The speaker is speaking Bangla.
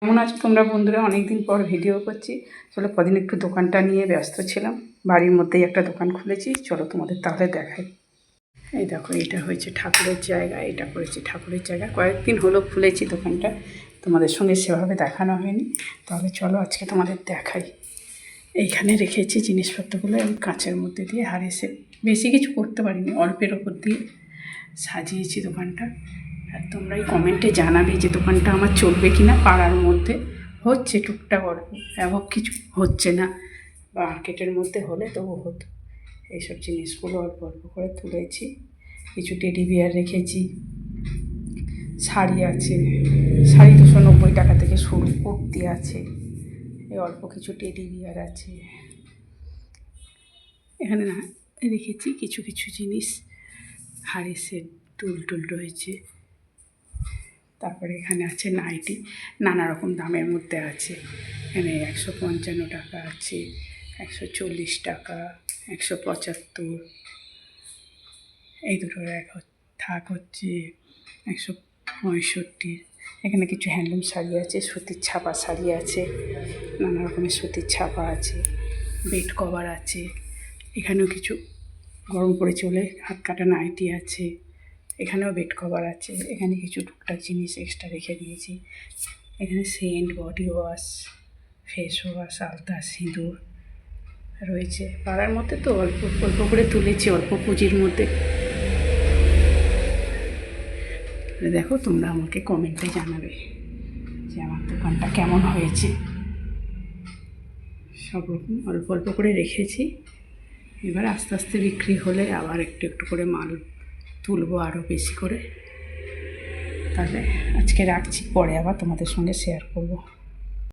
কেমন আছো তোমরা বন্ধুরা? অনেক দিন পর ভিডিও করছি। চলো, কদিন একটু দোকানটা নিয়ে ব্যস্ত ছিলাম। বাড়ির মধ্যেই একটা দোকান খুলেছি, চলো তোমাদের তাহলে দেখাই। এই দেখো, এটা হয়েছে ঠাকুরের জায়গা, এটা করেছি ঠাকুরের জায়গা। কয়েকদিন হলো খুলেছি দোকানটা, তোমাদের সঙ্গে সেভাবে দেখানো হয়নি। তবে চলো আজকে তোমাদের দেখাই। এইখানে রেখেছি জিনিসপত্রগুলো আমি কাঁচের মধ্যে দিয়ে হারিয়েছে, বেশি কিছু করতে পারিনি, অল্পের ওপর দিয়ে সাজিয়েছি দোকানটা। আর তোমরাই কমেন্টে জানাবে যে দোকানটা আমার চলবে কি না। পাড়ার মধ্যে হচ্ছে টুকটাক, অল্প ব্যাপক কিছু হচ্ছে না, বা মার্কেটের মধ্যে হলে তবু হতো। এইসব জিনিসগুলো অল্প অল্প করে তুলেছি। কিছু টেডি বিয়ার রেখেছি, শাড়ি আছে, শাড়ি 290 টাকা থেকে শুরু, কুর্তি আছে, এই অল্প কিছু টেডি বিয়ার আছে। এখানে না রেখেছি কিছু কিছু জিনিস, হাড়ি সেট, টুল রয়েছে। তারপরে এখানে আছে নাইটি, নানা রকম দামের মধ্যে আছে। এখানে 155 টাকা আছে, 140 টাকা, 175। এই দুটোর থাক হচ্ছে 165। এখানে কিছু হ্যান্ডলুম শাড়ি আছে, সুতির ছাপা শাড়ি আছে, নানা রকমের সুতির ছাপা আছে, বেড কভার আছে। এখানেও কিছু গরম পড়ে চলে হাত কাটা নাইটি আছে, এখানেও বেড কভার আছে। এখানে কিছু টুকটাক জিনিস এক্সট্রা রেখে দিয়েছি। এখানে scent, body wash, face wash, আলতা, সিঁদুর রয়েছে। পাড়ার মধ্যে তো অল্প অল্প করে তুলেছি, অল্প পুঁজির মধ্যে। দেখো, তোমরা আমাকে কমেন্টে জানাবে যে আমার দোকানটা কেমন হয়েছে। সব রকম অল্প অল্প করে রেখেছি, এবার আস্তে আস্তে বিক্রি হলে আবার একটু একটু করে মাল তুলবো আরও বেশি করে। তাহলে আজকে রাখছি, পরে আবার তোমাদের সঙ্গে শেয়ার করবো।